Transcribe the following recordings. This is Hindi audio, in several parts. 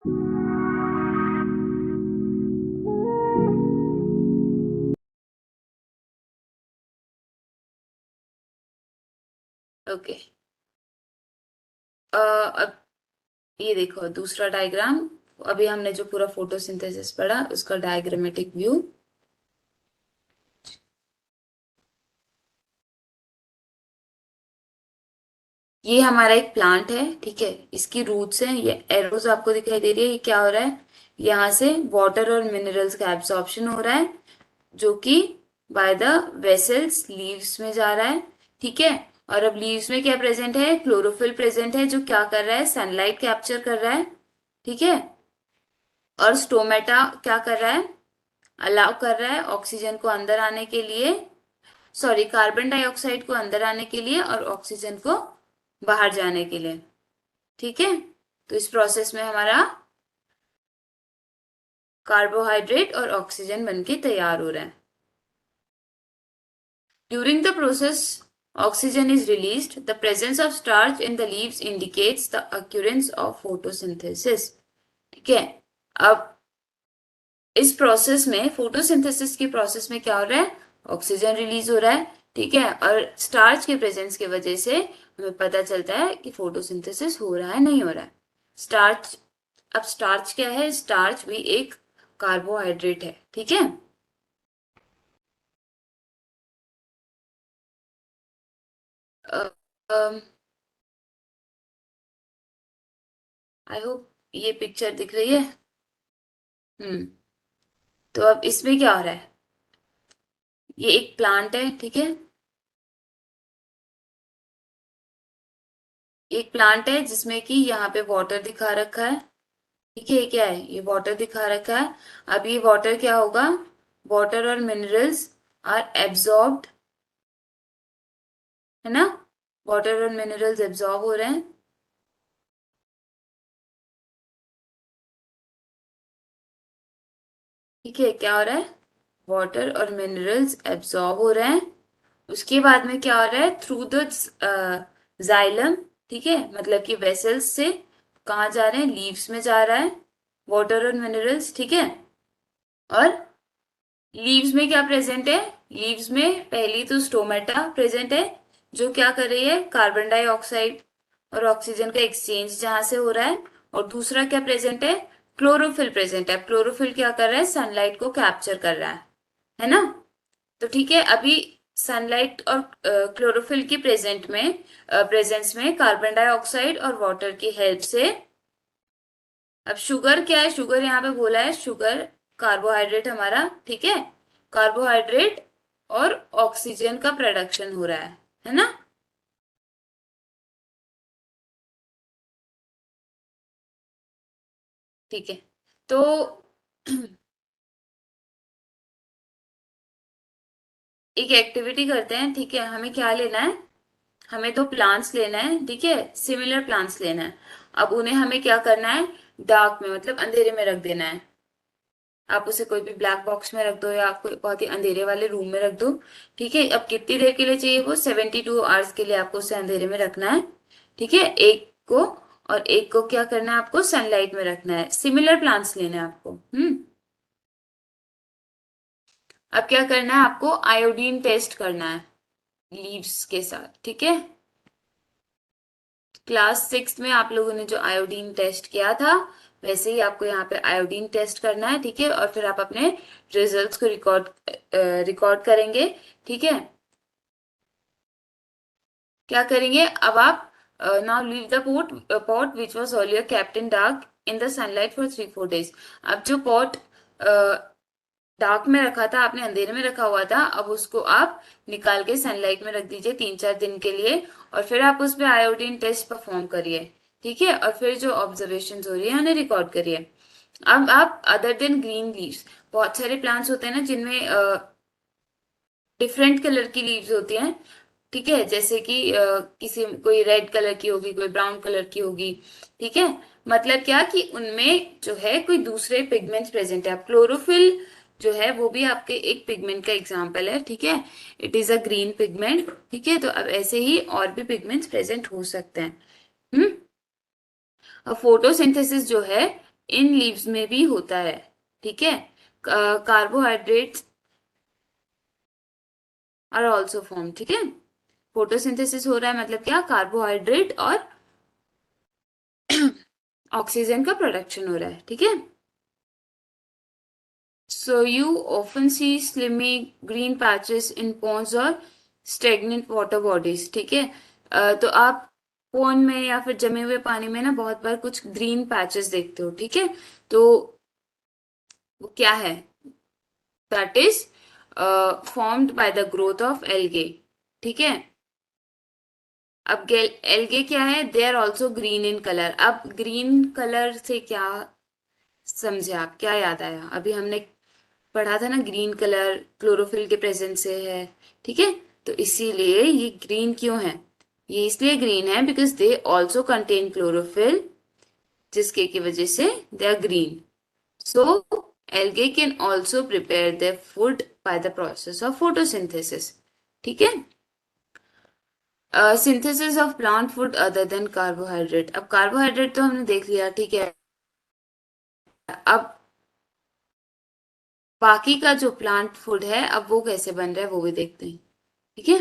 ओके। अब ये देखो दूसरा डायग्राम। अभी हमने जो पूरा फोटोसिंथेसिस पढ़ा उसका डायग्रामेटिक व्यू। ये हमारा एक प्लांट है, ठीक है। इसकी रूट्स हैं, ये एरोज आपको दिखाई दे रही है। ये क्या हो रहा है, यहाँ से वाटर और मिनरल्स का एब्सॉर्प्शन हो रहा है, जो कि बाय द वेसल्स लीव्स में जा रहा है, ठीक है। और अब लीव्स में क्या प्रेजेंट है, क्लोरोफिल प्रेजेंट है, जो क्या कर रहा है, सनलाइट कैप्चर कर रहा है, ठीक है। और स्टोमेटा क्या कर रहा है, अलाउ कर रहा है ऑक्सीजन को अंदर आने के लिए, सॉरी कार्बन डाइऑक्साइड को अंदर आने के लिए और ऑक्सीजन को बाहर जाने के लिए, ठीक है। तो इस प्रोसेस में हमारा कार्बोहाइड्रेट और ऑक्सीजन बनके तैयार हो रहा है। During the process oxygen is released, the presence of starch in the leaves indicates the occurrence of photosynthesis, ठीक है। अब इस प्रोसेस में, फोटोसिंथेसिस की प्रोसेस में क्या हो रहा है, ऑक्सीजन रिलीज हो रहा है, ठीक है। और स्टार्च के प्रेजेंस की वजह से हमें पता चलता है कि फोटोसिंथेसिस हो रहा है नहीं हो रहा है। स्टार्च, अब स्टार्च क्या है, स्टार्च भी एक कार्बोहाइड्रेट है, ठीक है। आई होप ये पिक्चर दिख रही है। हम्म। तो अब इसमें क्या हो रहा है, ये एक प्लांट है, ठीक है। एक प्लांट है जिसमें कि यहाँ पे वाटर दिखा रखा है, ठीक है। ये क्या है, ये वाटर दिखा रखा है। अब ये वाटर क्या होगा, वाटर और मिनरल्स आर एब्जॉर्ब्ड, है ना। वाटर और मिनरल्स एब्जॉर्ब हो रहे हैं, ठीक है। क्या हो रहा है, वाटर और मिनरल्स एब्जॉर्ब हो रहे हैं। उसके बाद में क्या हो रहा है, थ्रू द जाइलम, ठीक है, मतलब कि वेसल्स से कहाँ जा रहे हैं, लीव्स में जा रहा है वाटर और मिनरल्स, ठीक है। और लीव्स में क्या प्रेजेंट है, लीव्स में पहली तो स्टोमेटा प्रेजेंट है, जो क्या कर रही है, कार्बन डाइऑक्साइड और ऑक्सीजन का एक्सचेंज जहां से हो रहा है। और दूसरा क्या प्रेजेंट है, क्लोरोफिल प्रेजेंट है। क्लोरोफिल क्या कर रहा है, सनलाइट को कैप्चर कर रहा है ना। तो ठीक है, अभी सनलाइट और क्लोरोफिल की प्रेजेंस में कार्बन डाइऑक्साइड और वाटर की हेल्प से, अब शुगर क्या है, शुगर यहाँ पे बोला है, शुगर कार्बोहाइड्रेट हमारा, ठीक है। कार्बोहाइड्रेट और ऑक्सीजन का प्रोडक्शन हो रहा है ना। ठीक है। तो एक एक्टिविटी करते हैं, ठीक है। हमें क्या लेना है, हमें तो प्लांट्स लेना है, ठीक है, सिमिलर प्लांट्स लेना है। अब उन्हें हमें क्या करना है, डार्क में मतलब अंधेरे में रख देना है। आप उसे कोई भी ब्लैक बॉक्स में रख दो या कोई बहुत ही अंधेरे वाले रूम में रख दो, ठीक है। अब कितनी देर के लिए चाहिए, वो 72 आवर्स के लिए आपको उसे अंधेरे में रखना है, ठीक है। एक को, और एक को क्या करना है, आपको सनलाइट में रखना है। सिमिलर प्लांट्स लेना है आपको। अब क्या करना है, आपको आयोडीन टेस्ट करना है लीव्स के साथ, ठीक है। क्लास 6 में आप लोगों ने जो आयोडीन टेस्ट किया था, वैसे ही आपको यहाँ पे आयोडीन टेस्ट करना है, ठीक है। और फिर आप अपने रिजल्ट्स को रिकॉर्ड करेंगे, ठीक है। क्या करेंगे अब आप, now leave the pot which was earlier kept in dark in the sunlight for 3-4 days। अब जो पॉट डार्क में रखा था, आपने अंधेरे में रखा हुआ था, अब उसको आप निकाल के सनलाइट में रख दीजिए 3-4 दिन के लिए। और फिर आप उस पे आयोडीन टेस्ट परफॉर्म करिए, ठीक है। और फिर जो ऑब्जर्वेशन हो रही है उन्हें रिकॉर्ड करिए। अब आप अदर देन ग्रीन लीव्स, बहुत सारे प्लांट्स होते हैं ना जिनमें डिफरेंट कलर की लीव्स होती हैं, ठीक है। जैसे कि किसी कोई रेड कलर की होगी, कोई ब्राउन कलर की होगी, ठीक है। मतलब क्या कि उनमें जो है कोई दूसरे पिगमेंट्स प्रेजेंट है। अब क्लोरोफिल जो है वो भी आपके एक पिगमेंट का एग्जाम्पल है, ठीक है। It is a green pigment, ठीक है। तो अब ऐसे ही और भी पिगमेंट्स प्रेजेंट हो सकते हैं। हम्म। अब फोटोसिंथेसिस जो है, इन लीव्स में भी होता है, ठीक है। कार्बोहाइड्रेट्स आर ऑल्सो फॉर्म, ठीक है। फोटोसिंथेसिस हो रहा है मतलब क्या, कार्बोहाइड्रेट और ऑक्सीजन का प्रोडक्शन हो रहा है, ठीक है। So you often see slimy green patches in ponds और स्टेगनेंट वाटर बॉडीज, ठीक है। तो आप पॉन्ड में या फिर जमे हुए पानी में ना बहुत बार कुछ ग्रीन पैचेस देखते हो, ठीक है। तो वो क्या है, that is formed by the growth of algae, ठीक है। अब एल्गे क्या है, they are also green in colour. अब ग्रीन कलर से क्या समझे आप, क्या याद आया, अभी हमने पढ़ा था ना, ग्रीन कलर क्लोरोफिल के प्रेजेंस से है, ठीक है। तो इसीलिए ये ग्रीन क्यों है, ये इसलिए ग्रीन है because they also contain chlorophyll, जिसके की वजह से they are green. So algae can also prepare their food by the process of photosynthesis, ठीक है। Synthesis of plant food other than carbohydrate. अब कार्बोहाइड्रेट तो हमने देख लिया, ठीक है। अब बाकी का जो प्लांट फूड है, अब वो कैसे बन रहा है वो भी देखते हैं, ठीक है।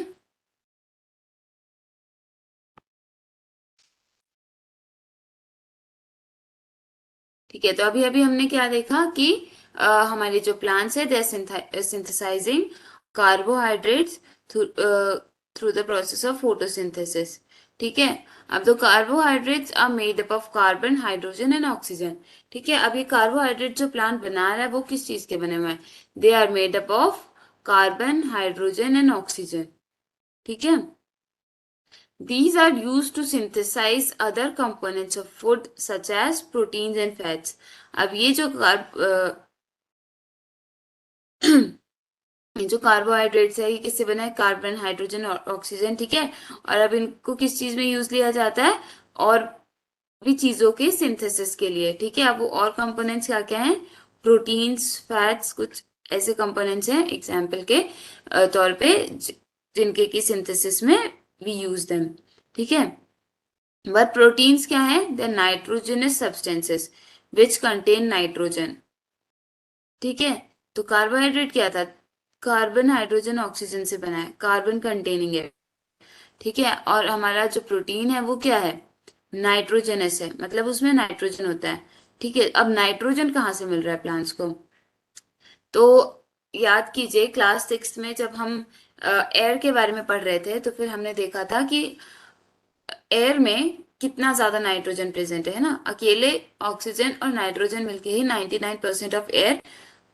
ठीक है, तो अभी अभी हमने क्या देखा कि हमारे जो प्लांट्स है they are synthesising carbohydrates through the process of photosynthesis, ठीक है। अब तो carbohydrates are made up of carbon, hydrogen and oxygen, ठीक है। अब ये कार्बोहाइड्रेट जो प्लांट बना रहा है वो किस चीज के बने हुए हैं, they are made up of carbon, hydrogen and oxygen, ठीक है। These are used to synthesize other components of food such as proteins and fats. अब ये जो कार्बोहाइड्रेट्स है ये किससे बना है, कार्बन, हाइड्रोजन और ऑक्सीजन, ठीक है। और अब इनको किस चीज में यूज लिया जाता है, और भी चीजों के सिंथेसिस के लिए, ठीक है। अब वो और कंपोनेंट्स क्या क्या हैं, प्रोटीन्स, फैट्स, कुछ ऐसे कंपोनेंट्स हैं एग्जाम्पल के तौर पे जिनके की सिंथेसिस में वी यूज देम, ठीक है। but प्रोटीन्स क्या है, the nitrogenous substances which contain nitrogen, ठीक है। तो कार्बोहाइड्रेट क्या था, कार्बन, हाइड्रोजन, ऑक्सीजन से बना है, कार्बन कंटेनिंग है, ठीक है। और हमारा जो प्रोटीन है वो क्या है, नाइट्रोजनस है, मतलब उसमें नाइट्रोजन होता है, ठीक है। अब नाइट्रोजन कहाँ से मिल रहा है प्लांट्स को, तो याद कीजिए क्लास 6 में जब हम एयर के बारे में पढ़ रहे थे तो फिर हमने देखा था कि एयर में कितना ज्यादा नाइट्रोजन प्रेजेंट है ना, अकेले ऑक्सीजन और नाइट्रोजन मिलके ही 99% ऑफ एयर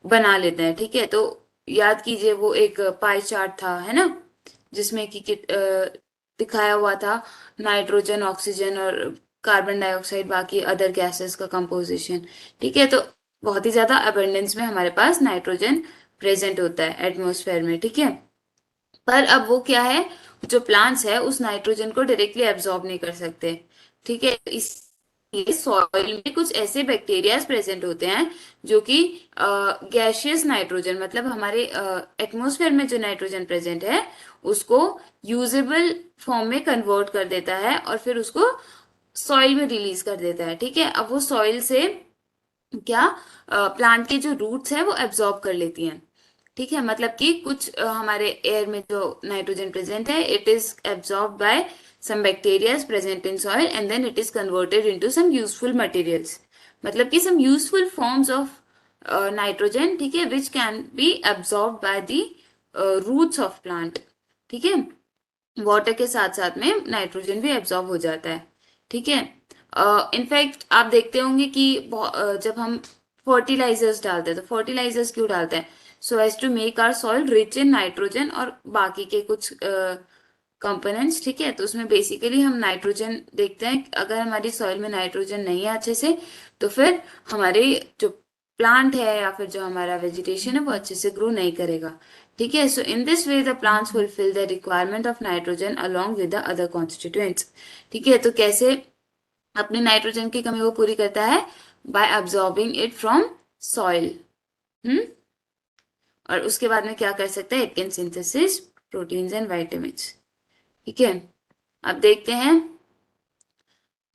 बना लेते हैं, ठीक है। तो याद कीजिए वो एक पाई चार्ट था, है ना, जिसमें दिखाया हुआ था नाइट्रोजन, ऑक्सीजन और कार्बन डाइऑक्साइड, बाकी अदर गैसेस का कंपोजिशन, ठीक है। तो बहुत ही ज्यादा अबंडेंस में हमारे पास नाइट्रोजन प्रेजेंट होता है एटमॉस्फेयर में, ठीक है। पर अब वो क्या है, जो प्लांट्स है उस नाइट्रोजन को डायरेक्टली एब्जॉर्ब नहीं कर सकते, ठीक है। इसलिए सॉइल में कुछ ऐसे बैक्टीरियाज प्रेजेंट होते हैं जो कि गैशियस नाइट्रोजन, मतलब हमारे एटमॉस्फेयर में जो नाइट्रोजन प्रेजेंट है उसको यूजेबल फॉर्म में कन्वर्ट कर देता है और फिर उसको सॉइल में रिलीज कर देता है, ठीक है। अब वो सॉइल से क्या, प्लांट के जो रूट्स है वो एब्जॉर्ब कर लेती हैं, ठीक है। मतलब कि कुछ हमारे एयर में जो नाइट्रोजन प्रेजेंट है it is absorb by some bacteria present in soil and then it is converted into some useful materials, मतलब कि some useful forms of nitrogen, ठीक है, which can be absorb by the roots of plant, ठीक है। वाटर के साथ साथ में नाइट्रोजन भी एब्जॉर्ब हो जाता है, ठीक है। इनफैक्ट आप देखते होंगे कि जब हम फर्टिलाइजर्स डालते हैं तो फर्टिलाइजर्स क्यों डालते हैं, so as to make our soil rich in nitrogen और बाकी के कुछ कंपोनेंट्स, ठीक है। तो उसमें बेसिकली हम नाइट्रोजन देखते हैं, अगर हमारी सॉइल में नाइट्रोजन नहीं है अच्छे से तो फिर हमारे जो प्लांट है या फिर जो हमारा वेजिटेशन है वो अच्छे से ग्रो नहीं करेगा, ठीक है। So in this way the plants fulfil the requirement of nitrogen along with the other constituents, ठीक है। तो कैसे अपने नाइट्रोजन की कमी वो पूरी करता है, by absorbing it from soil, hmm. और उसके बाद में क्या कर सकता है, it can synthesis proteins and vitamins, ठीक है। अब देखते हैं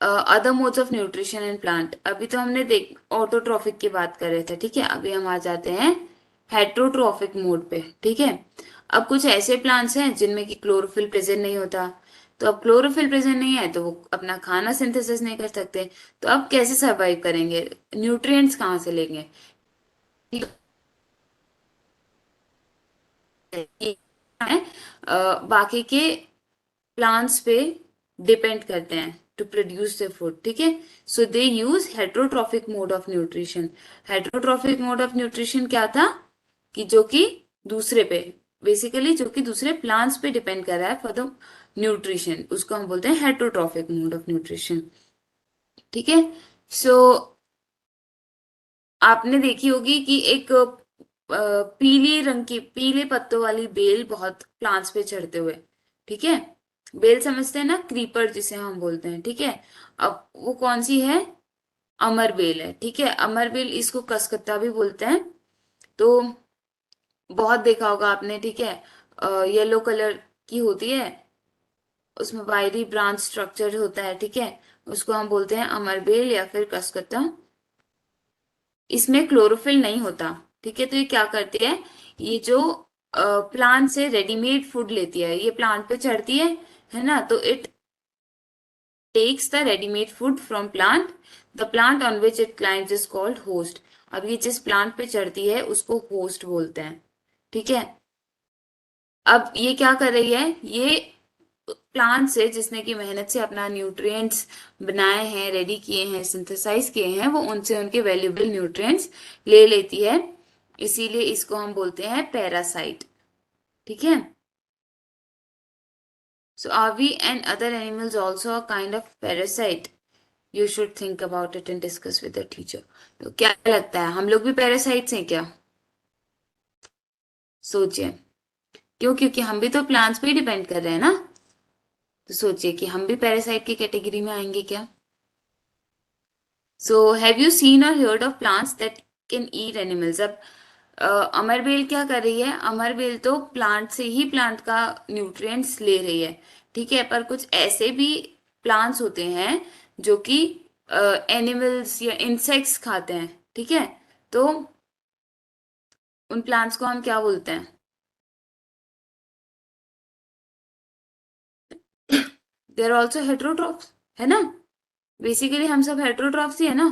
other modes of nutrition in plant, अभी तो हमने देख ऑटोट्रॉफिक की बात कर रहे थे, ठीक है, अभी हम आ जाते हैं हेट्रोट्रॉफिक मोड पे, ठीक है। अब कुछ ऐसे प्लांट्स हैं जिनमें कि क्लोरोफिल प्रेजेंट नहीं होता, तो अब क्लोरोफिल प्रेजेंट नहीं है तो वो अपना खाना सिंथेसिस नहीं कर सकते, तो अब कैसे सरवाइव करेंगे, न्यूट्रिएंट्स कहाँ से लेंगे, ठीक है, ये है, बाकी के प्लांट्स पे डिपेंड करते हैं टू प्रोड्यूस द फूड, ठीक है। So they use heterotrophic mode of nutrition. Heterotrophic mode of nutrition क्या था, कि जो कि दूसरे पे, बेसिकली जो कि दूसरे प्लांट्स पे डिपेंड कर रहा है फॉर द न्यूट्रिशन, उसको हम बोलते हैं हेट्रोट्रॉफिक मोड ऑफ न्यूट्रिशन, ठीक है। सो आपने देखी होगी कि एक पीले रंग की, पीले पत्तों वाली बेल बहुत प्लांट्स पे चढ़ते हुए, ठीक है। बेल समझते हैं ना, क्रीपर जिसे हम बोलते हैं, ठीक है। अब वो कौन सी है, अमर बेल है, ठीक है। अमर बेल, इसको कसकत्ता भी बोलते हैं, तो बहुत देखा होगा आपने, ठीक है। येलो कलर की होती है, उसमें वायरी ब्रांच स्ट्रक्चर होता है, ठीक है, उसको हम बोलते हैं अमर बेल या फिर कसकत्ता। इसमें क्लोरोफिल नहीं होता, ठीक है। तो ये क्या करती है, ये जो प्लांट से रेडीमेड फूड लेती है, ये प्लांट पे चढ़ती है ना, तो it takes the readymade food from plant, the plant on which it climbs is called host. अब ये जिस प्लांट पे चढ़ती है उसको होस्ट बोलते हैं, ठीक है। अब ये क्या कर रही है, ये प्लांट से जिसने की मेहनत से अपना न्यूट्रिएंट्स बनाए हैं, रेडी किए हैं, सिंथेसाइज किए हैं, वो उनसे उनके वैल्यूएबल न्यूट्रिएंट्स ले लेती है, इसीलिए इसको हम बोलते हैं पैरासाइट, ठीक है। So are we and other animals also a kind of parasite, you should think about it and discuss with the teacher. तो क्या लगता है, हम लोग भी पैरासाइट्स हैं क्या, सोचिए। क्यों, क्योंकि हम भी तो प्लांट्स पे ही डिपेंड कर रहे हैं ना, तो सोचिए कि हम भी पैरासाइट की कैटेगरी में आएंगे क्या। सो हैव यू सीन और heard of plants that can eat animals. अब अमरबेल क्या कर रही है, अमरबेल तो प्लांट से ही प्लांट का न्यूट्रिएंट्स ले रही है, ठीक है, पर कुछ ऐसे भी प्लांट्स होते हैं जो कि एनिमल्स या इंसेक्ट्स खाते हैं, ठीक है। तो उन प्लांट्स को हम क्या बोलते हैं, दे आर ऑल्सो हेट्रोट्रॉफ्स, है ना, बेसिकली हम सब हेट्रोट्रॉफ्स ही है ना,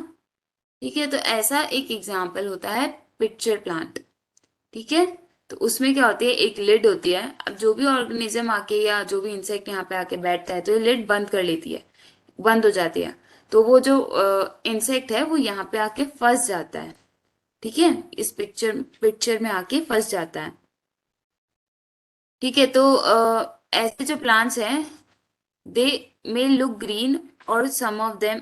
ठीक है। तो ऐसा एक एग्जाम्पल होता है पिक्चर प्लांट, ठीक है। तो उसमें क्या होती है, एक लिड होती है, अब जो भी ऑर्गेनिज्म आके या जो भी इंसेक्ट यहाँ पे आके बैठता है तो ये लिड बंद कर लेती है, बंद हो जाती है, तो वो जो इंसेक्ट है वो यहाँ पे आके फंस जाता है, ठीक है, इस पिक्चर पिक्चर में आके फंस जाता है, ठीक है। तो ऐसे जो प्लांट्स हैं, दे मे लुक ग्रीन और some of them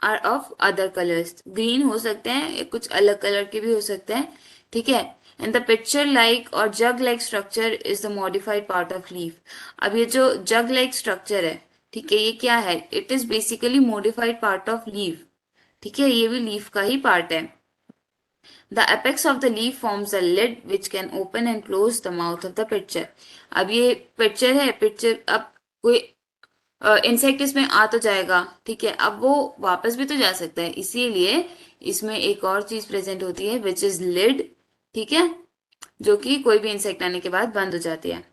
are of other colours, green हो सकते हैं या कुछ अलग कलर के भी हो सकते हैं, ठीक है। एंड द पिक्चर लाइक और jug like structure is the modified part of leaf. अब ये जो जग लाइक स्ट्रक्चर है, ठीक है, ये क्या है, it is basically modified part of leaf, ठीक है, ये भी लीफ का ही पार्ट है। The apex of the leaf forms a lid which can open and close the mouth of the pitcher। अब ये पिक्चर है, पिक्चर, अब कोई इंसेक्ट इसमें आ तो जाएगा, ठीक है, अब वो वापस भी तो जा सकता है, इसीलिए इसमें एक और चीज प्रेजेंट होती है विच इज लिड, ठीक है, जो कि कोई भी इंसेक्ट आने के बाद बंद हो जाती है।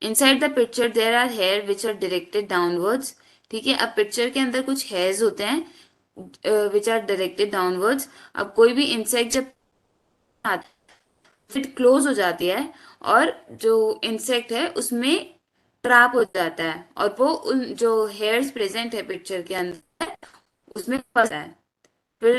Inside the picture there are hair which are directed downwards, ठीक है। अब पिक्चर के अंदर कुछ हेयर्स होते हैं विच आर डायरेक्टेड डाउनवर्ड्स। अब कोई भी इंसेक्ट जब फिर क्लोज हो जाती है और जो इंसेक्ट है उसमें ट्रैप हो जाता है, और वो उन जो हेयर्स प्रेजेंट है पिक्चर के अंदर उसमें फंसा है, फिर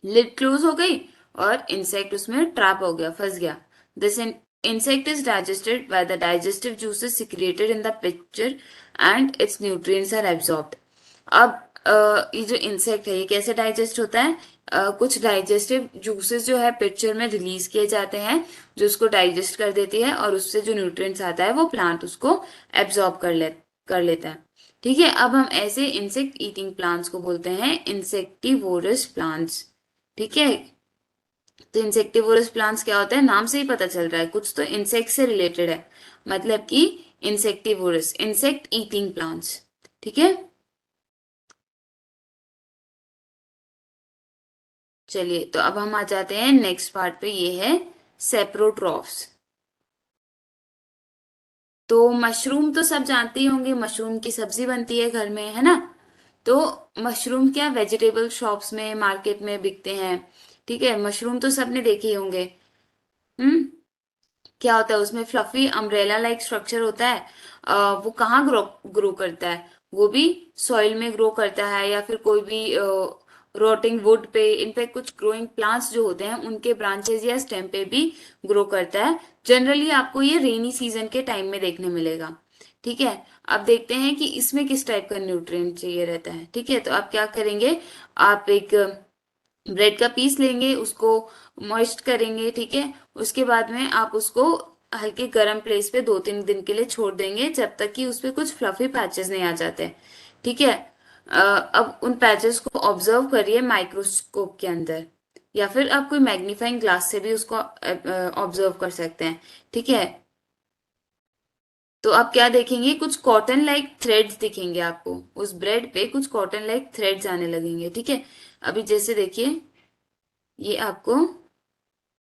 लिड क्लोज हो गई और इंसेक्ट उसमें ट्रैप हो गया, फंस गया। This insect is digested by the digestive juices secreted in the picture and its nutrients are absorbed। अब ये जो इंसेक्ट है ये कैसे डाइजेस्ट होता है, कुछ डाइजेस्टिव जूसेस जो है पिक्चर में रिलीज किए जाते हैं जो उसको डाइजेस्ट कर देती है, और उससे जो न्यूट्रिएंट्स आता है वो प्लांट उसको एब्जॉर्ब कर लेता है, ठीक है। अब हम ऐसे इंसेक्ट ईटिंग प्लांट्स को बोलते हैं इंसेक्टिवोरस प्लांट्स, ठीक है। तो इंसेक्टिवोरस प्लांट्स क्या होता है, नाम से ही पता चल रहा है कुछ तो इंसेक्ट से रिलेटेड है, मतलब कि इंसेक्टिवोरस, इंसेक्ट ईटिंग प्लांट्स, ठीक है। चलिए, तो अब हम आ जाते हैं नेक्स्ट पार्ट पे, ये है सेप्रोट्रॉफ्स। तो मशरूम तो सब जानते ही होंगे, मशरूम की सब्जी बनती है घर में, है ना। तो मशरूम क्या वेजिटेबल शॉप्स में, मार्केट में बिकते हैं। ठीक है, मशरूम तो सबने देखे ही होंगे। हम्म। क्या होता है उसमें, फ्लफी अम्ब्रेला लाइक स्ट्रक्चर होता है। वो कहाँ ग्रो ग्रो करता है, वो भी सॉइल में ग्रो करता है, या फिर कोई भी रोटिंग वुड पे, इनफैक्ट कुछ ग्रोइंग प्लांट्स जो होते हैं उनके ब्रांचेस या स्टेम पे भी ग्रो करता है। जनरली आपको ये रेनी सीजन के टाइम में देखने मिलेगा। ठीक है। अब देखते हैं कि इसमें किस टाइप का न्यूट्रिएंट चाहिए रहता है। ठीक है, तो आप क्या करेंगे, आप एक ब्रेड का पीस लेंगे, उसको मॉइस्ट करेंगे। ठीक है, उसके बाद में आप उसको हल्के गर्म प्लेस पे 2-3 दिन के लिए छोड़ देंगे, जब तक कि उस पे कुछ फ्लफी पैचेस नहीं आ जाते। ठीक है। अब उन पैचेस को ऑब्जर्व करिए माइक्रोस्कोप के अंदर, या फिर आप कोई मैग्नीफाइंग ग्लास से भी उसको ऑब्जर्व कर सकते हैं। ठीक है। तो आप क्या देखेंगे, कुछ कॉटन लाइक थ्रेड्स दिखेंगे आपको, उस ब्रेड पे कुछ कॉटन लाइक थ्रेड्स आने लगेंगे। ठीक है। अभी जैसे देखिए, ये आपको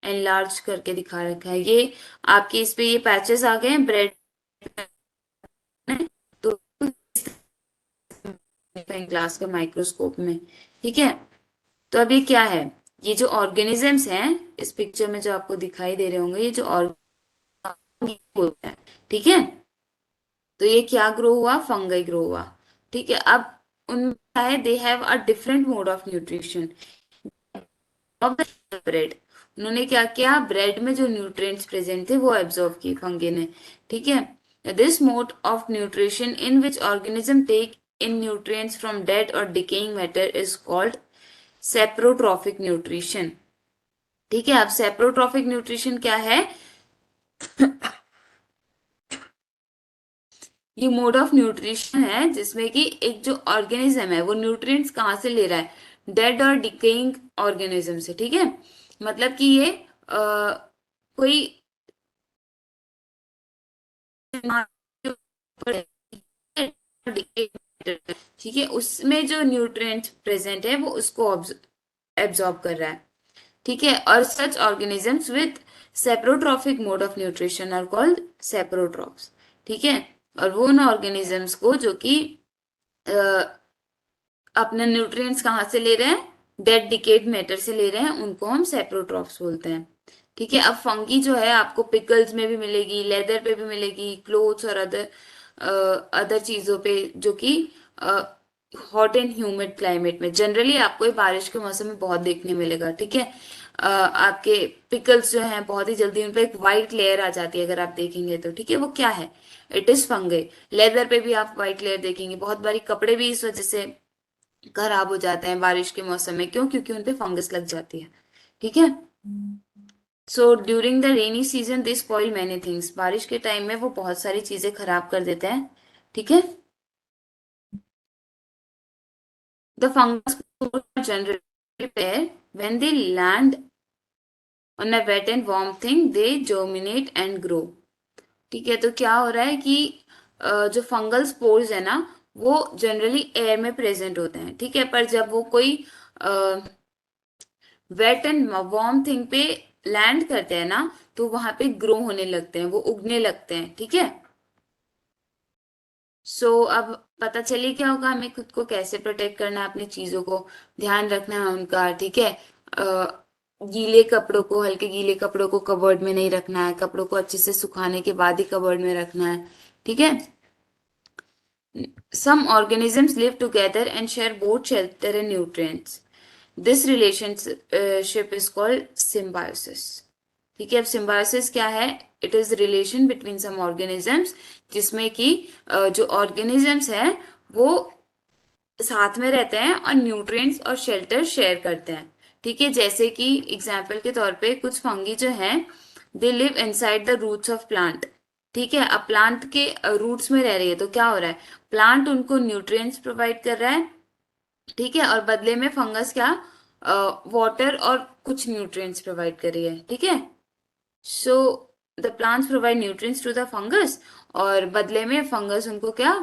एनलार्ज करके दिखा रखा है, ये आपके इस पे ये पैचेस आ गए हैं ब्रेड में। तो ग्लास के माइक्रोस्कोप में। ठीक है। तो अब ये क्या है, ये जो ऑर्गेनिजम्स हैं इस पिक्चर में जो आपको दिखाई दे रहे होंगे, ये जो ऑर्गेनिज्म होता है। ठीक है। तो ये क्या ग्रो हुआ, फंगई ग्रो हुआ। ठीक है। अब उनका है, they have a different mode of nutrition of the bread. उन्होंने क्या किया, ब्रेड में जो न्यूट्रिएंट्स प्रेजेंट थे वो एब्जॉर्ब किए फंगे ने। ठीक है। This mode of nutrition in which organism take in nutrients from dead और decaying matter is called saprotrophic nutrition. ठीक है। अब सेप्रोट्रॉफिक न्यूट्रिशन क्या है, ये मोड ऑफ न्यूट्रिशन है जिसमें कि एक जो ऑर्गेनिज्म है वो न्यूट्रिएंट्स कहाँ से ले रहा है, डेड और डिकेइंग ऑर्गेनिज्म से। ठीक है। मतलब कि ये कोई ठीक है, उसमें जो न्यूट्रिएंट प्रेजेंट है वो उसको एब्जॉर्ब कर रहा है। ठीक है। और such organisms with saprotrophic mode of nutrition are called saprotrophs. ठीक है। और वो उन ऑर्गेनिजम्स को जो कि अपने न्यूट्रिएंट्स कहाँ से ले रहे हैं, डेड डिकेड मैटर से ले रहे हैं, उनको हम सेप्रोट्रॉफ्स बोलते हैं। ठीक है। अब फंगी जो है आपको पिकल्स में भी मिलेगी, लेदर पे भी मिलेगी, क्लोथ्स और अदर अदर चीजों पे, जो कि हॉट एंड ह्यूमिड क्लाइमेट में जनरली आपको ये बारिश के मौसम में बहुत देखने मिलेगा। ठीक है। आपके पिकल्स जो हैं बहुत ही जल्दी उन पे एक वाइट लेयर आ जाती है, अगर आप देखेंगे तो। ठीक है, वो क्या है, इट इज फंगई। लेदर पे भी आप व्हाइट लेयर देखेंगे, बहुत बारी कपड़े भी इस वजह से खराब हो जाते हैं बारिश के मौसम में, क्यों, क्योंकि उनपे फंगस लग जाती है। ठीक है। So during the rainy season they spoil many things, बारिश के टाइम में वो बहुत सारी चीजें खराब कर देते हैं। ठीक है। The fungus generally pair when they land on a wet and warm thing they germinate and grow. ठीक है। तो क्या हो रहा है कि जो फंगल स्पोर्स है ना, वो जनरली एयर में प्रेजेंट होते हैं। ठीक है। पर जब वो कोई वेट एंड वार्म थिंग पे लैंड करते हैं ना, तो वहां पे ग्रो होने लगते हैं, वो उगने लगते हैं। ठीक है। अब पता चलिए क्या होगा, हमें खुद को कैसे प्रोटेक्ट करना है, अपनी चीजों को ध्यान रखना है उनका। ठीक है। गीले कपड़ों को, हल्के गीले कपड़ों को कबर्ड में नहीं रखना है, कपड़ों को अच्छे से सुखाने के बाद ही कबर्ड में रखना है। ठीक है। Some organisms live together and share both shelter and nutrients. This relationship is called symbiosis. ठीक है। अब सिम्बायोसिस क्या है, it is relation between some organisms, जिसमें कि जो ऑर्गेनिजम्स हैं वो साथ में रहते हैं और न्यूट्रिएंट्स और शेल्टर शेयर करते हैं। ठीक है। जैसे कि एग्जाम्पल के तौर पे कुछ फंगी जो हैं, they live inside the roots of plant. ठीक है। अब प्लांट के रूट्स में रह रही है, तो क्या हो रहा है, प्लांट उनको न्यूट्रिएंट्स प्रोवाइड कर रहा है। ठीक है। और बदले में फंगस क्या, वाटर और कुछ न्यूट्रिएंट्स प्रोवाइड कर रही है। ठीक है। So the plants provide nutrients to the fungus, और बदले में फंगस उनको क्या,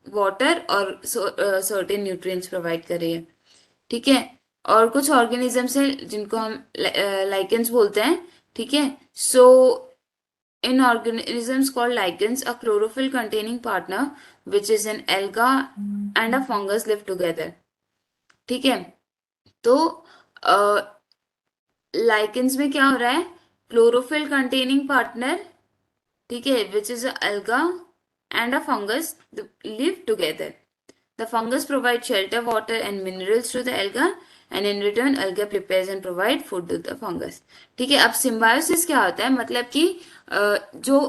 वाटर और सर्टेन न्यूट्रिएंट्स प्रोवाइड कर रही है। ठीक है। और कुछ ऑर्गेनिजम्स है जिनको हम लाइकेंस बोलते हैं। ठीक है। So in organisms called lichens, a chlorophyll containing partner which is an alga and a fungus live together। ठीक है। तो लाइकेंस में क्या हो रहा है, क्लोरोफिल कंटेनिंग पार्टनर, ठीक है, which is alga and a fungus live together. The fungus provides shelter, water, and minerals to the alga, and in return, alga prepares and provide food to the fungus। ठीक है। अब सिम्बायोसिस क्या होता है, मतलब कि जो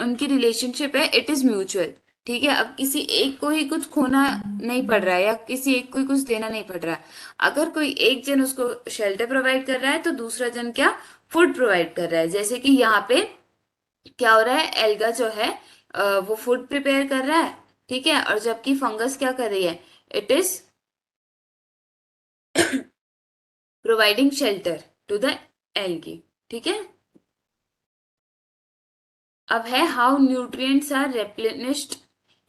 उनकी रिलेशनशिप है, इट इज म्यूचुअल। ठीक है। अब किसी एक को ही कुछ खोना नहीं पड़ रहा है, या किसी एक को ही कुछ देना नहीं पड़ रहा है। अगर कोई एक जन उसको शेल्टर प्रोवाइड कर रहा है, तो दूसरा जन क्या, फूड प्रोवाइड कर रहा है। जैसे कि यहाँ पे क्या हो रहा है, एल्गा जो है वो फूड प्रिपेयर कर रहा है। ठीक है। और जबकि फंगस क्या कर रही है, it is providing shelter to the algae. ठीक है। अब है how nutrients are replenished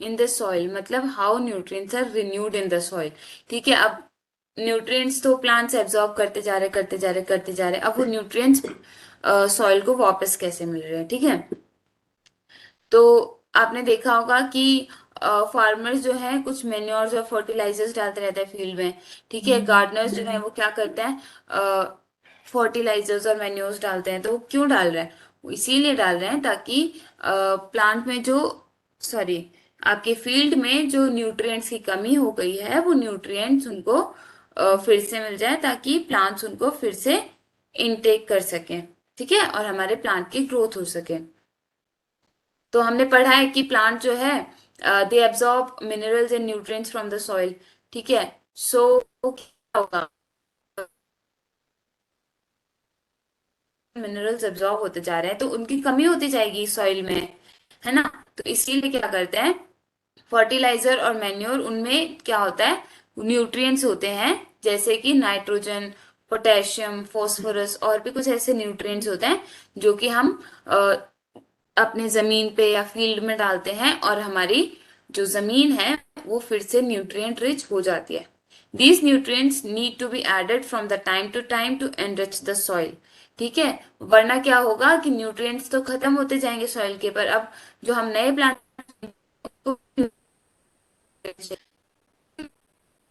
in the soil, मतलब how nutrients are renewed in the soil. ठीक है। अब न्यूट्रिएंट्स तो प्लांट्स एब्जॉर्ब करते जा रहे करते जा रहे करते जा रहे, अब वो न्यूट्रिएंट्स सॉइल को वापस कैसे मिल रहे हैं। ठीक है। तो आपने देखा होगा कि फार्मर्स जो है कुछ मेन्योर्स और फर्टिलाइजर्स डालते रहते हैं फील्ड में। ठीक है। गार्डनर्स जो है वो क्या करते हैं, फर्टिलाइजर्स और मेन्योर्स डालते हैं। तो वो क्यों डाल रहे हैं, वो इसीलिए डाल रहे हैं ताकि प्लांट में जो, सॉरी, आपके फील्ड में जो न्यूट्रिएंट्स की कमी हो गई है, वो न्यूट्रिएंट्स उनको फिर से मिल जाए, ताकि प्लांट्स उनको फिर से इनटेक कर सकें। ठीक है। और हमारे प्लांट की ग्रोथ हो सके। तो हमने पढ़ा है कि प्लांट जो है they absorb minerals and nutrients from the soil. ठीक है। सो क्या होगा, मिनरल्स एब्जॉर्ब होते जा रहे हैं तो उनकी कमी होती जाएगी सॉइल में, है ना। तो इसीलिए क्या करते हैं, फर्टिलाइजर और मैन्योर, उनमें क्या होता है, न्यूट्रिएंट्स होते हैं, जैसे कि नाइट्रोजन, पोटेशियम, फास्फोरस, और भी कुछ ऐसे न्यूट्रिएंट्स होते हैं जो कि हम अपने जमीन पे या फील्ड में डालते हैं, और हमारी जो जमीन है वो फिर से न्यूट्रिएंट रिच हो जाती है। These nutrients need to be added from the time to enrich the soil. ठीक है। वरना क्या होगा कि न्यूट्रिएंट्स तो खत्म होते जाएंगे सॉइल के, पर अब जो हम नए plant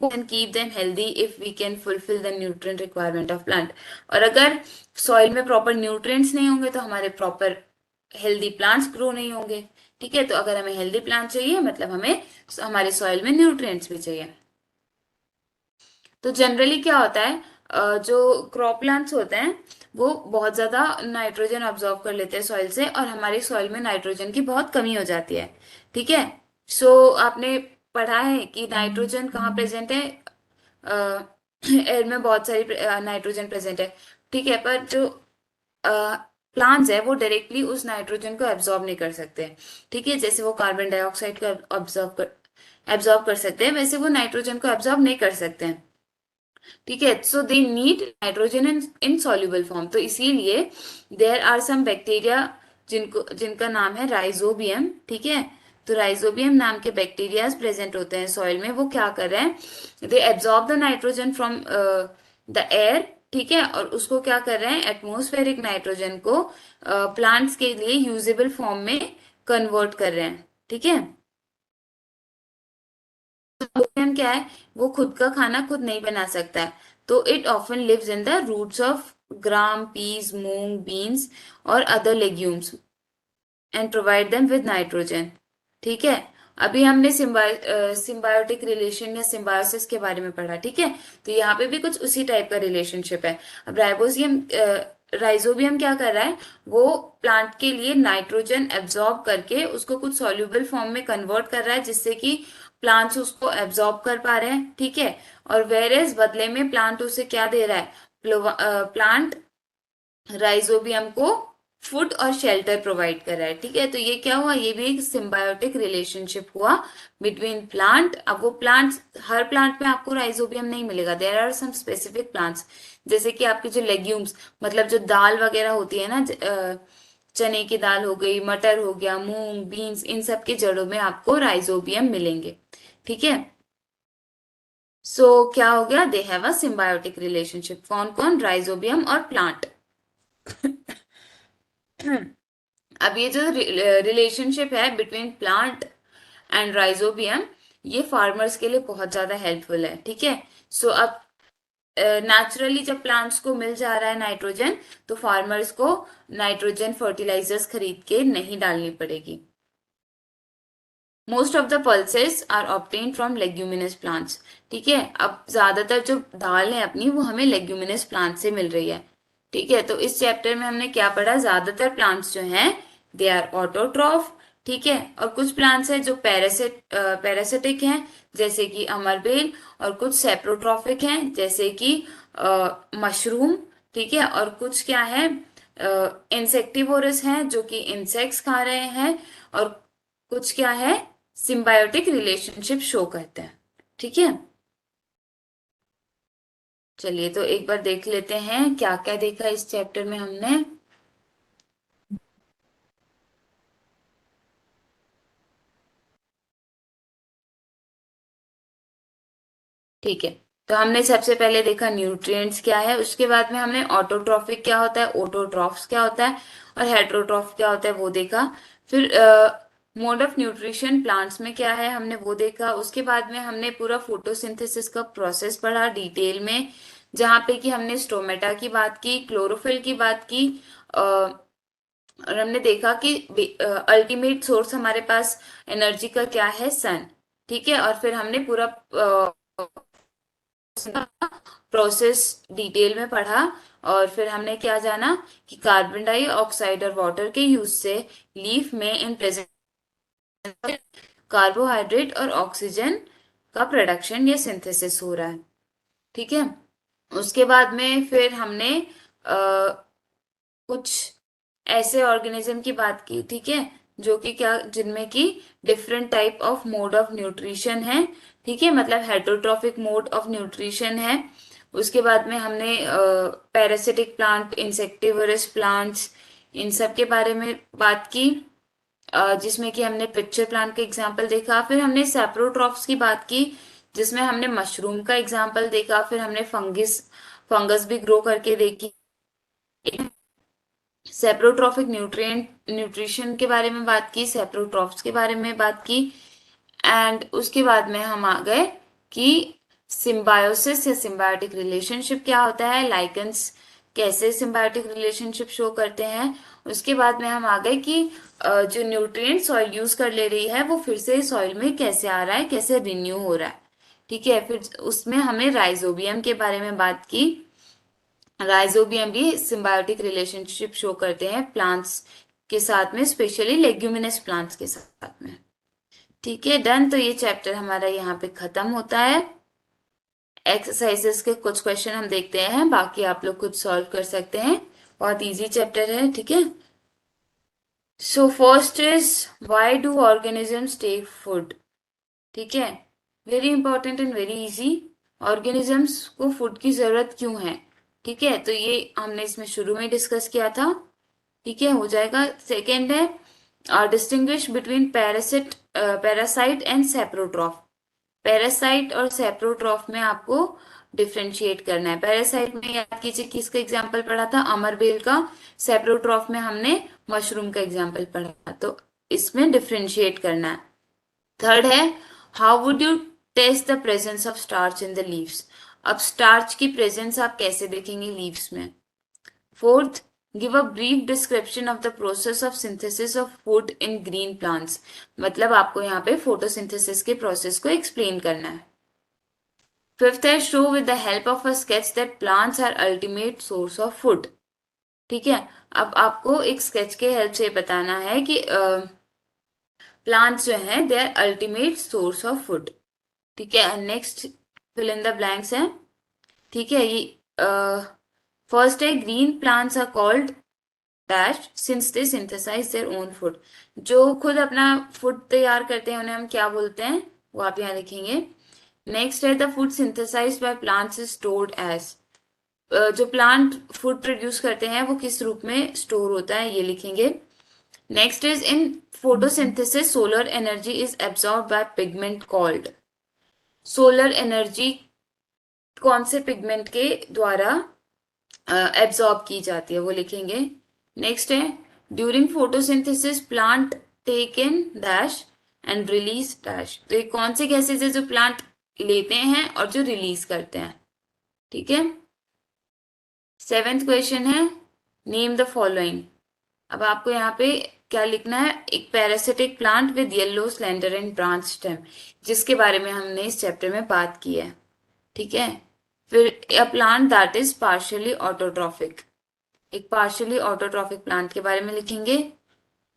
and keep them healthy if we can fulfill the nutrient requirement of plant। और अगर सॉइल में प्रॉपर न्यूट्रिएंट्स नहीं होंगे तो हमारे प्रॉपर हेल्दी प्लांट्स ग्रो नहीं होंगे। ठीक है। तो अगर हमें हेल्दी प्लांट चाहिए, मतलब हमें हमारे सॉइल में न्यूट्रिएंट्स भी चाहिए। तो जनरली क्या होता है, जो क्रॉप प्लांट्स होते हैं वो बहुत ज्यादा नाइट्रोजन ऑब्जॉर्व कर लेते हैं सॉइल से, और हमारी सॉइल में नाइट्रोजन की बहुत कमी हो जाती है। ठीक है। सो आपने पढ़ा है कि नाइट्रोजन कहाँ प्रेजेंट है, एयर में बहुत सारी नाइट्रोजन प्रेजेंट है। ठीक है। पर जो प्लांट्स है वो डायरेक्टली उस नाइट्रोजन को एब्जॉर्ब नहीं कर सकते। ठीक है। जैसे वो कार्बन डाइऑक्साइड को एब्जॉर्ब कर सकते हैं, वैसे वो नाइट्रोजन को एब्जॉर्ब नहीं कर सकते हैं। ठीक है। So they need nitrogen in soluble form. तो इसीलिए देयर आर सम बैक्टीरिया जिनका नाम है राइजोबियम। ठीक है। तो राइजोबियम नाम के बैक्टीरियाज प्रेजेंट होते हैं सॉइल में। वो क्या कर रहे हैं, they absorb the nitrogen from the air. ठीक है। और उसको क्या कर रहे हैं, एटमोस्फेरिक नाइट्रोजन को प्लांट्स के लिए यूजेबल फॉर्म में कन्वर्ट कर रहे हैं। ठीक है। हम क्या है, वो खुद का खाना खुद नहीं बना सकता है। तो it often lives in the roots of gram, peas, moong, beans और other legumes and provide them with nitrogen. ठीक है। अभी हमने सिम्बायोटिक रिलेशन या सिम्बायोसिस के बारे में पढ़ा। ठीक है। तो यहाँ पे भी कुछ उसी टाइप का रिलेशनशिप है। अब राइजोबियम क्या कर रहा है, वो प्लांट के लिए नाइट्रोजन एब्जॉर्ब करके उसको कुछ सॉल्युबल फॉर्म में कन्वर्ट कर रहा है, जिससे कि प्लांट्स उसको एब्जॉर्ब कर पा रहे हैं। ठीक है। और वेरेस बदले में प्लांट उसे क्या दे रहा है, प्लांट राइजोबियम को फूड और शेल्टर प्रोवाइड कर रहा है। ठीक है। तो ये क्या हुआ, ये भी एक सिम्बायोटिक रिलेशनशिप हुआ बिटवीन प्लांट। अब वो प्लांट्स, हर प्लांट में आपको राइजोबियम नहीं मिलेगा, there are some specific plants, जैसे कि आपके जो लेग्यूम्स, मतलब जो दाल वगैरह होती है ना, चने की दाल हो गई, मटर हो गया, मूंग, बीन्स, इन सब के जड़ों में आपको राइजोबियम मिलेंगे। ठीक है। सो क्या हो गया, they have a symbiotic relationship. कौन कौन, राइजोबियम और प्लांट। अब ये जो रिलेशनशिप है बिटवीन प्लांट एंड राइजोबियम, ये फार्मर्स के लिए बहुत ज्यादा हेल्पफुल है। ठीक है। सो अब नेचुरली जब प्लांट्स को मिल जा रहा है नाइट्रोजन, तो फार्मर्स को नाइट्रोजन फर्टिलाइजर्स खरीद के नहीं डालनी पड़ेगी। Most of the pulses are obtain from leguminous plants. ठीक है। अब ज्यादातर जो दाल है अपनी, वो हमें लेग्यूमिनस प्लांट से मिल रही है। ठीक है। तो इस चैप्टर में हमने क्या पढ़ा, ज्यादातर प्लांट्स जो हैं दे आर ऑटोट्रॉफ। ठीक है। और कुछ प्लांट्स हैं जो पैरासिटिक हैं, जैसे कि अमरबेल, और कुछ सेप्रोट्रॉफिक हैं, जैसे कि मशरूम। ठीक है। और कुछ क्या है, इंसेक्टिवोरस हैं, जो कि इंसेक्ट्स खा रहे हैं। और कुछ क्या है, सिम्बायोटिक रिलेशनशिप शो करते हैं। ठीक है। चलिए तो एक बार देख लेते हैं क्या क्या देखा इस चैप्टर में हमने। ठीक है। तो हमने सबसे पहले देखा न्यूट्रिएंट्स क्या है, उसके बाद में हमने ऑटोट्रॉफिक क्या होता है, ऑटोट्रॉफ्स क्या होता है, और हेट्रोट्रॉफ क्या होता है वो देखा। फिर मोड ऑफ न्यूट्रिशन प्लांट्स में क्या है हमने वो देखा। उसके बाद में हमने पूरा फोटोसिंथेसिस का प्रोसेस पढ़ा डिटेल में, जहाँ पे कि हमने स्टोमेटा की बात की, क्लोरोफिल की बात की, और हमने देखा कि अल्टीमेट सोर्स हमारे पास एनर्जी का क्या है, सन। ठीक है। और फिर हमने पूरा प्रोसेस डिटेल में पढ़ा। और फिर हमने क्या जाना कि कार्बन डाइऑक्साइड और वाटर के यूज से लीफ में इन प्रेजेंट कार्बोहाइड्रेट और ऑक्सीजन का प्रोडक्शन या सिंथेसिस हो रहा है। ठीक है। उसके बाद में फिर हमने कुछ ऐसे ऑर्गेनिज्म की बात की। ठीक है। जो कि क्या, जिनमें की different type of mode of nutrition है। ठीक है। मतलब हेटरोट्रॉफिक मोड ऑफ न्यूट्रिशन है। उसके बाद में हमने पैरासिटिक प्लांट, इंसेक्टिवरस प्लांट्स, इन सब के बारे में बात की, जिसमें कि हमने पिक्चर प्लांट का एग्जाम्पल देखा। फिर हमने सेप्रोट्रॉफ्स की बात की, जिसमें हमने मशरूम का एग्जाम्पल देखा। फिर हमने फंगिस फंगस भी ग्रो करके देखी। सेप्रोट्रॉफिक न्यूट्रिएंट न्यूट्रिशन के बारे में बात की, सेप्रोट्रॉफ्स के बारे में बात की। एंड उसके बाद में हम आ गए कि सिम्बायोसिस या सिम्बायोटिक रिलेशनशिप क्या होता है, लाइकेंस कैसे सिम्बायोटिक रिलेशनशिप शो करते हैं। उसके बाद में हम आ गए कि जो न्यूट्रिएंट सॉइल यूज कर ले रही है, वो फिर से सॉइल में कैसे आ रहा है, कैसे रिन्यू हो रहा है। ठीक है। फिर उसमें हमने राइजोबियम के बारे में बात की। राइजोबियम भी सिम्बायोटिक रिलेशनशिप शो करते हैं प्लांट्स के साथ में, स्पेशली लेग्यूमिनस प्लांट्स के साथ में। ठीक है, डन। तो ये चैप्टर हमारा यहाँ पे खत्म होता है। एक्सरसाइजेस के कुछ क्वेश्चन हम देखते हैं, बाकी आप लोग खुद सॉल्व कर सकते हैं। बहुत इजी चैप्टर है। ठीक है। So first is, why do organisms take food. ठीक है। Very important and very easy. Organisms को फूड की जरूरत क्यों है। ठीक है। तो ये हमने इसमें शुरू में डिस्कस किया था। ठीक है, हो जाएगा। सेकेंड है, distinguish between parasite and saprotroph. Parasite और सेप्रोट्रॉफ में आपको डिफरेंशिएट करना है। पैरासाइट में याद कीजिए किसका एग्जाम्पल पढ़ा था, अमरबेल का। सेप्रोट्रॉफ में हमने मशरूम का एग्जाम्पल पढ़ा, तो इसमें डिफरेंशिएट करना है। थर्ड है, how would you test the presence of starch in the leaves. अब स्टार्च की प्रेजेंस आप कैसे देखेंगे लीव्स में। Fourth, give a brief description of the process of synthesis of food in green plants. मतलब आपको यहाँ पे फोटोसिंथेसिस के प्रोसेस को एक्सप्लेन करना है। फिफ्थ है, show with the help of a sketch that plants are ultimate source of food. ठीक है। अब आपको एक स्केच के हेल्प से बताना है कि प्लांट्स जो हैं they are ultimate source of food. ठीक है। Next, fill in the blanks है। ठीक है। ये फर्स्ट है, green plants are called dash since they synthesise their own food. जो खुद अपना फूड तैयार करते हैं उन्हें हम क्या बोलते हैं, वो आप यहाँ लिखेंगे। नेक्स्ट है, the food synthesise by plants is stored as. जो प्लांट फूड प्रोड्यूस करते हैं वो किस रूप में स्टोर होता है, ये लिखेंगे। Next is in photosynthesis solar energy is absorb bye pigment called. Solar energy कौन से पिगमेंट के द्वारा एब्जॉर्ब की जाती है, वो लिखेंगे। नेक्स्ट है during photosynthesis plant take in dash and release dash. तो ये कौन से गैसेज है जो प्लांट लेते हैं और जो रिलीज करते हैं, ठीक है। सेवेंथ क्वेश्चन है नेम द फॉलोइंग। अब आपको यहाँ पे क्या लिखना है, एक parasitic plant with yellow slender and branch stem, जिसके बारे में हमने इस चैप्टर में बात की है, ठीक है। फिर a plant that is partially autotrophic, एक पार्शियली ऑटोट्रॉफिक प्लांट के बारे में लिखेंगे।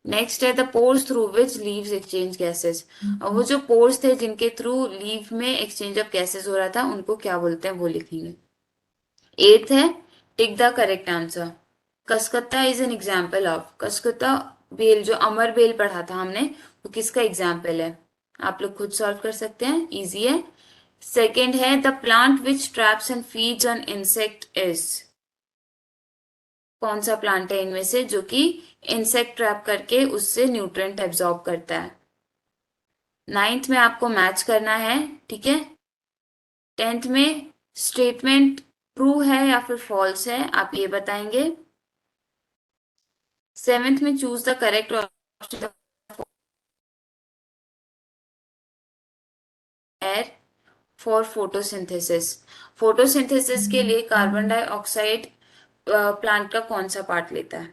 नेक्स्ट है the pores through which leaves exchange gases. और वो जो पोर्स थे जिनके थ्रू लीव में एक्सचेंज ऑफ गैसेस हो रहा था उनको क्या बोलते हैं, वो लिखेंगे। एट्थ है tick the correct answer. Cuscuta is an example of, Cuscuta बेल जो अमर बेल पढ़ा था हमने वो किसका एग्जाम्पल है, आप लोग खुद सॉल्व कर सकते हैं, इजी है। सेकेंड है the plant which traps and feeds on insect is. कौन सा प्लांट है इनमें से जो कि इंसेक्ट ट्रैप करके उससे न्यूट्रिएंट एब्जॉर्ब करता है। नाइन्थ में आपको मैच करना है, ठीक है। टेंथ में स्टेटमेंट ट्रू है या फिर फॉल्स है आप ये बताएंगे। सेवेंथ में choose the correct option air for photosynthesis. Photosynthesis के लिए कार्बन डाइऑक्साइड प्लांट का कौन सा पार्ट लेता है,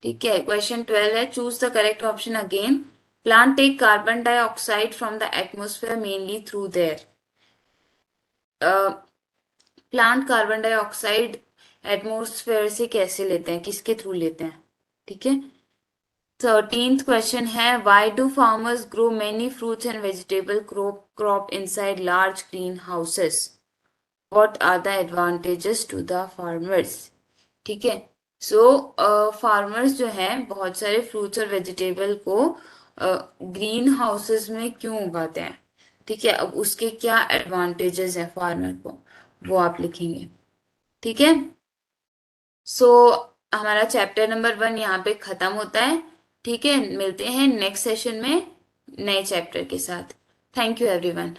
ठीक है। क्वेश्चन 12 है choose the correct option again. Plant take carbon dioxide from the atmosphere mainly through their. Plant carbon dioxide atmosphere से कैसे लेते हैं, किसके थ्रू लेते हैं, ठीक है। 13th क्वेश्चन है why do farmers grow many fruits and vegetable crop inside large greenhouses. What are the advantages to the farmers, ठीक है। सो फार्मर्स जो है बहुत सारे फ्रूट्स और वेजिटेबल को ग्रीन हाउसेस में क्यों उगाते हैं, ठीक है। अब उसके क्या एडवांटेजेस है फार्मर को, वो आप लिखेंगे, ठीक है। सो हमारा चैप्टर नंबर 1 यहाँ पे खत्म होता है, ठीक है। मिलते हैं नेक्स्ट सेशन में नए चैप्टर के साथ। Thank you everyone.